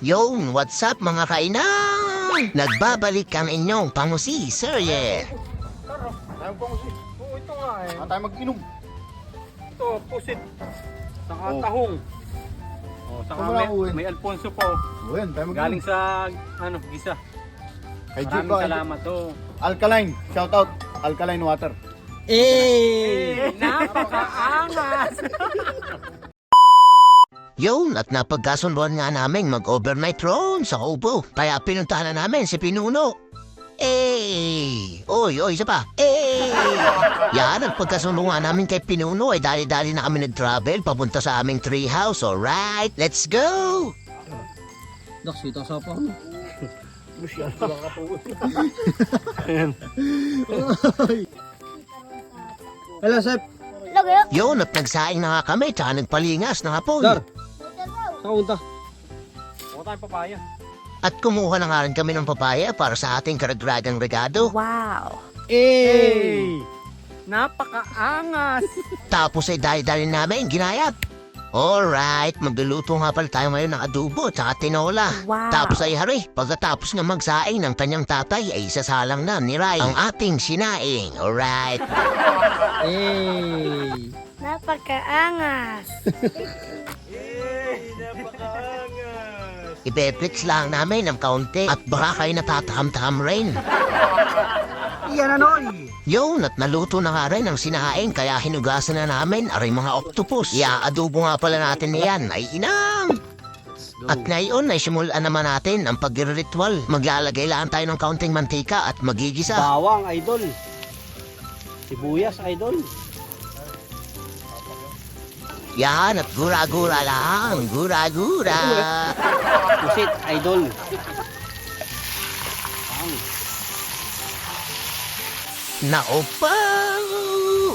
Yon, what's up mga kainang? Nagbabalik ang inyong pangusi, Sir Ye. Tara, tayo pang usi. Oo, ito nga eh. Tayo mag-inom. Ito, pusit. Saka Oh. tahong. Oh, saka Ito mo lang, uwi. may Alfonso pa oh. O yan, tayo mag-inom. Galing sa, gisa. Kay Jeep Maraming ba? salamat oh. Alkaline. Shout out. Alkaline water. Napakaangas! Yun, at napagkasunduan nga namin mag-overnight roon sa Kubo. Kaya pinuntahan na namin si Pinuno. Oy, isa pa. Yan, nagpagkasunduan namin kay Pinuno ay dali-dali na kami nag-travel papunta sa aming treehouse. Alright, let's go! Dok, sito sa pa. Hello, Sep. Yun, at nagsaing na nga kami tsaka nagpalingas na hapon. Dar. Sa unta. Huwag tayong papaya. At kumuha na nga rin kami ng papaya para sa ating karagdagang regado. Wow. Napakaangas! Tapos ay dali-dali namin ginayat. Alright, magluluto nga pala tayo ngayon ng adobo at saka tinola. Wow. Tapos ay hari, pagkatapos nga magsaing ng kanyang tatay ay isasalang na ni Rai ang ating sinaing. Alright. Napakaangas. Ibe-fix lang namin ng kaunti at baka kayo natatakam-takam rin. Yan anoy. Yun, at naluto na nga rin ang sinaing kaya hinugasan na namin aray mga octopus. Ia-adobo nga pala natin niyan ay inang! At ngayon ay simulan naman natin ang pag-ritual. Maglalagay lang tayo ng kaunting mantika at magigisa. Bawang, idol. Sibuyas, idol. Yan, at gura-gura lang. Gura-gura. Pusit, idol. Naupa!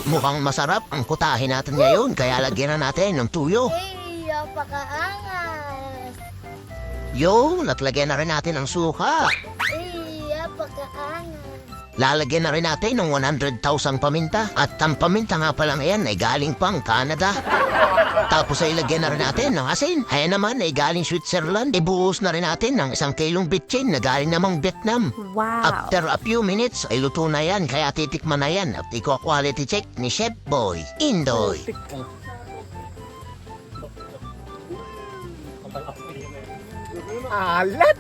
Mukhang masarap ang kutahin natin ngayon kaya lagyan na natin ng tuyo. Napakaangas. Yun, at lagyan na rin natin ng suka. Napakaangas. Lalagyan na rin natin ng 100,000 paminta. At ang paminta nga pala ngayon ay galing pang Canada. Tapos ay lagyan na rin natin ng asin. Ayan naman ay galing Switzerland. Ibuhos na rin natin ng 1 kilong bitchin na galing namang Vietnam. Wow. After a few minutes ay luto na yan kaya titikman na yan at iko-quality check ni Chef Boy Indoy. Alat!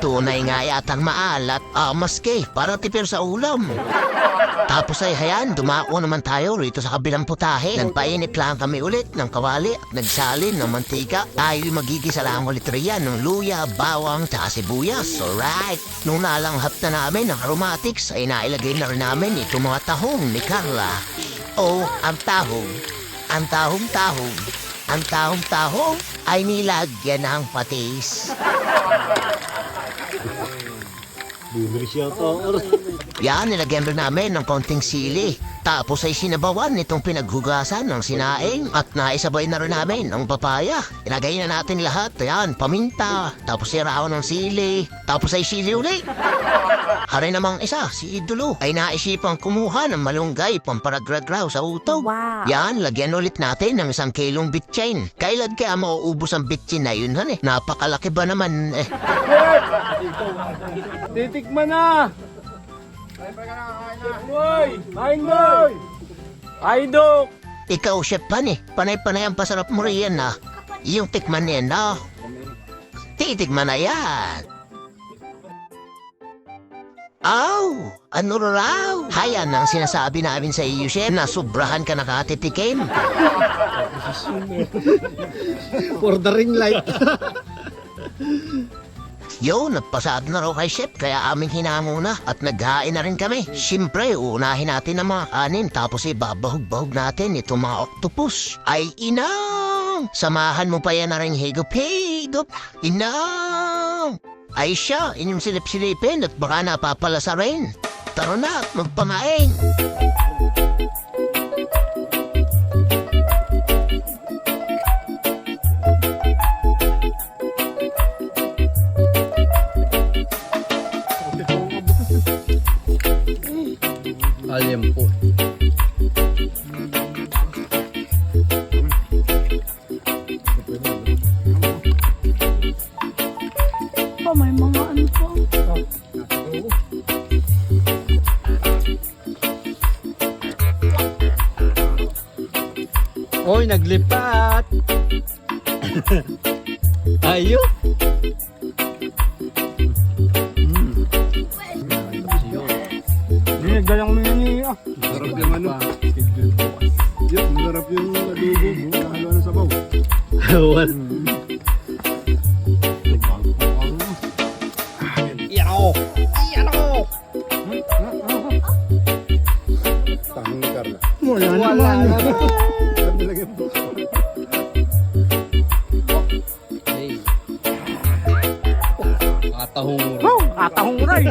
Tunay nga yatang maalat, maske para tipir sa ulam. Tapos ay hayan, dumako naman tayo rito sa kabilang putahe. Nagpainit lang kami ulit ng kawali at nagsalin ng mantika. Tayo magigisa lang ulit riyan ng luya, bawang, tsaka sibuyas. Alright, nung nalanghap na namin ng aromatics ay nailagay na rin namin itong mga tahong ni Carla. Oh, ang tahong. Ang tahong-tahong. Ang tahong-tahong ay nilagyan ng patis. Bumili siya to. Yan, nilagyan rin namin ng konting sili. Tapos ay sinabawan nitong pinaghugasan ng sinaing at naisabay na rin namin ang papaya. Ilagay na natin lahat. Yan, paminta. Tapos sirawan ng sili. Tapos ay sili ulit. Hari namang isa, si Idolo, ay naisipang kumuha ng malunggay pamparagragraw sa utog. Wow. Yan, lagyan ulit natin ng 1 kilong bitchin. Kailan kaya mauubos ang bitchin na yun, han eh? Napakalaki ba naman eh? Titikman na! Boy! Idol! Idol! Ikaw, Chef Pan eh. Panay-panay ang pasarap mo riyan na. Yung tikman niyan na. Titikman na yan. Ano raw? Hayan ang sinasabi namin sa iyo, Chef, na sobrahan ka nakatitikim. For the ring light. Yo, nagpasado na raw kay Chef, kaya aming hinango na at naghain na rin kami. Siyempre, uunahin natin ang mga kanin tapos ibabahog-bahog natin itong mga octopus. Ay, inang! Samahan mo pa yan na rin higop-higop. Inang! Ay siya, inyong silip-silipin at baka napapalasa rin. Tara na at magpamain. Alyam po. Oy, naglipat. Ayo. Hindi, galang mo yun eh. Sarap yung ano. Yun, masarap yung adobo. Halo ng sabaw. What? Yaw! Yaw! Tanging ni Carla. Wala na. Sabi nilagay mo. Hey. Atahong. Atahong ko na eh.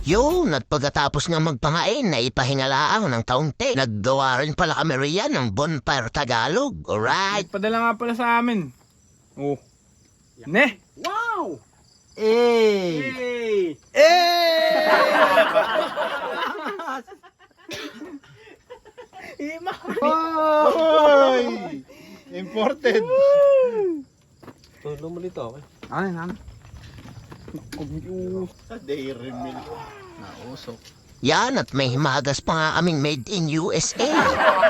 Yun, at pagkatapos nga magpangain na ipahingalaang ng taunti, naggawa rin pala kami riyan ng Bonfire Tagalog. Alright. Padala nga pala sa amin. Oh. Ne? Wow! Eh! Hey! Hoy! Imported. Ano mo dito ako? Ano yan? Sa dairy milk. Nausok. Yan, at may himagas pa nga aming made in USA.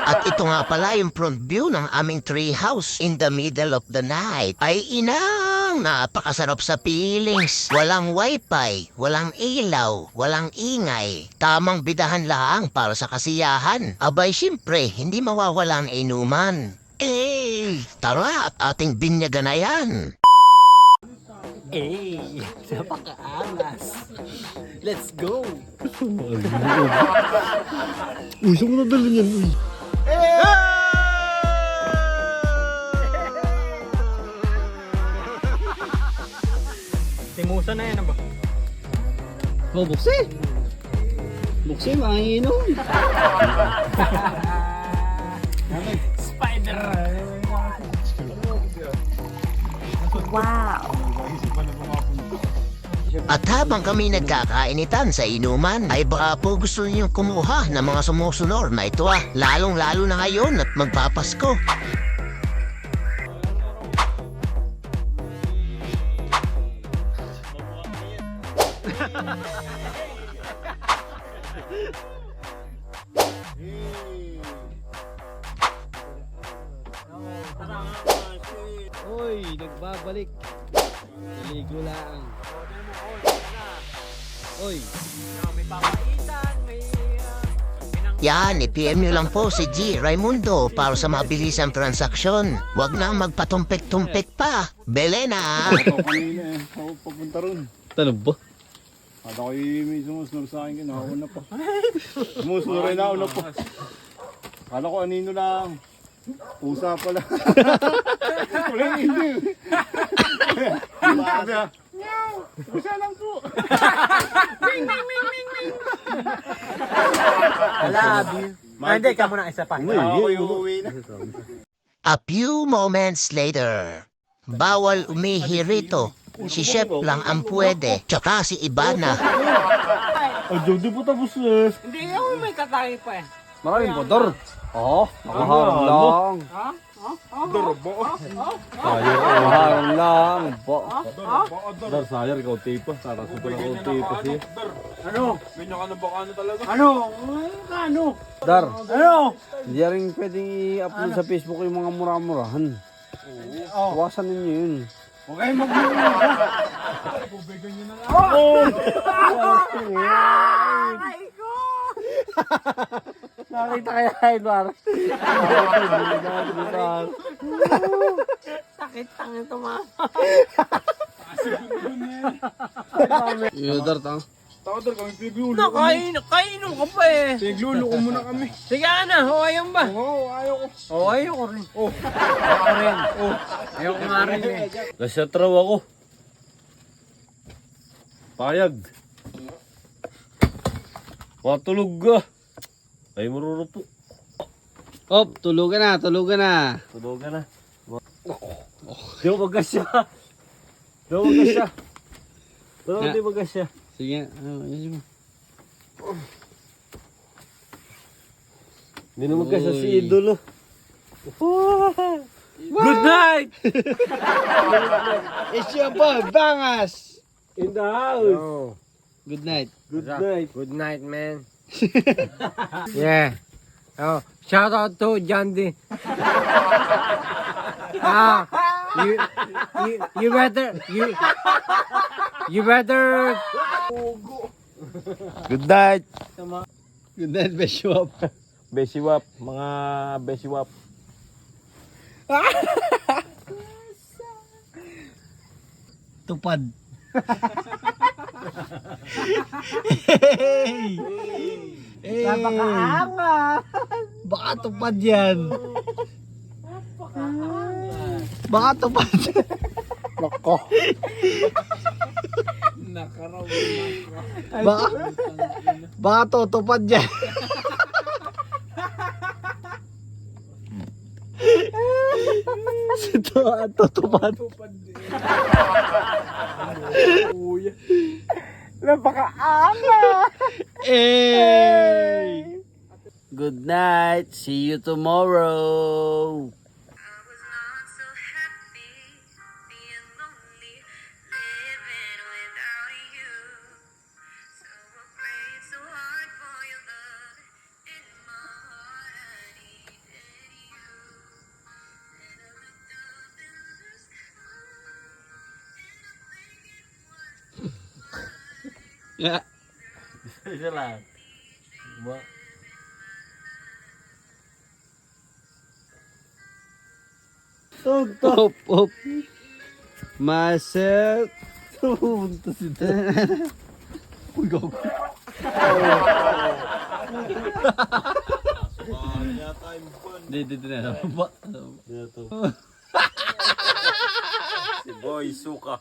At ito nga pala yung front view ng aming tree house in the middle of the night. Ay inang, napakasarap sa feelings. Walang wifi, walang ilaw, walang ingay. Tamang bidahan lang para sa kasiyahan. Abay, syempre, hindi mawawala ang inuman. Eh, tara at ating binyagan na yan. Eh! Napakaangas! Let's go! Uy, saan mo nadala niyan? Uy. Timusa na yan ba? Oh, buksi! Buksi, manginom! Spider! At habang kami nagkakainitan sa inuman, ay baka po gusto niyo kumuha ng mga sumusunod na ito lalong-lalo na ngayon at magpapasko. Oy, nagbabalik! Naligo lang! Oy! Yan, i-PM nyo lang po si G. Raimundo para sa mabilisang transaksyon. Huwag na magpatumpik-tumpik pa. Bele na! Ako kanina eh. Ako papunta ron. Tanong ba? At ako'y may sumusunod sa akin. Nauna pa. Sumusunod rin nauna pa. Kala ko anino lang. Pusa pala. Walang hindi. Sabi ah. Pusa lang po. Hindi, ka muna isa pa. Ako'y uuwi na. A few moments later. Bawal umihi rito. Si Chef lang ang pwede. Tsaka si Ibana. Di po tapos eh. Hindi, ako may katay pa eh. Maraming motor! Oh, nakaharang lang! Nakaharang lang! Dar sayar ikaw tipa. Tara sa pala ikaw tipa siya. Ano? Ganyan ka na baka ano talaga? Ano? Ano? Dar, Ano? hindi rin pwedeng i-upload sa Facebook yung mga mura-murahan. Iwasan ninyo yun. Huwag kayong mag-mura. Nakita kaya Edward? Sakit tangin to ma. Dar, tang. Tao dar kami pigulo. Nakainom ka pa eh. Pigulo ko muna kami. Sige na, huwayan ba? Oo, ayaw ko. Oo, ayoko rin. Ayoko rin. Ayoko nga rin eh. Nasyatraw ako. Payag. Matulog ka. Ay, marurupo. Op, tulugan na, tulugan na. Tulugan na. Di mo bagas siya. Di mo bagas siya. Di mo bagas siya. Sige, yun mo. Hindi na magkas siya si Idolo. Good night! Isya ba, bangas! In the house. Oh, Good night. Good night. good night, man. Yeah. Oh, shout out to Jandy. You better you better. Good night. Good night, Beshwap. Besiwap, mga besiwap. Tupad. Hey! Napakaangat! Baka tupad yan. Baka tupad. Nako. Baka tutupad yan. Ito ang tutupad. Hey! Good night. See you tomorrow. I was not so happy being lonely, living without you. So I prayed so hard for your love. In my heart, I needed you. And I looked up in the sky, and I'm thinking, Yeah. Isa lang. Top, top. Myself. Pumunta si Dan. Uy, gago. Di na. Ba? Si Boy Suka.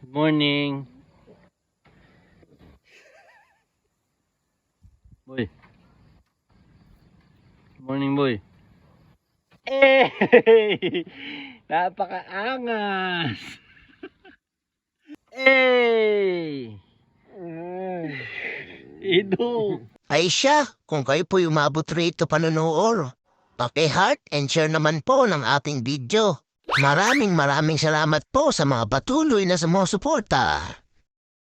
Good morning. Boy. Good morning, boy. Hey! Napakaangas! Hey! Ido! Ay siya, kung kayo po umabot rito panonood, paki-heart and share naman po ng ating video. Maraming salamat po sa mga patuloy na sumusuporta.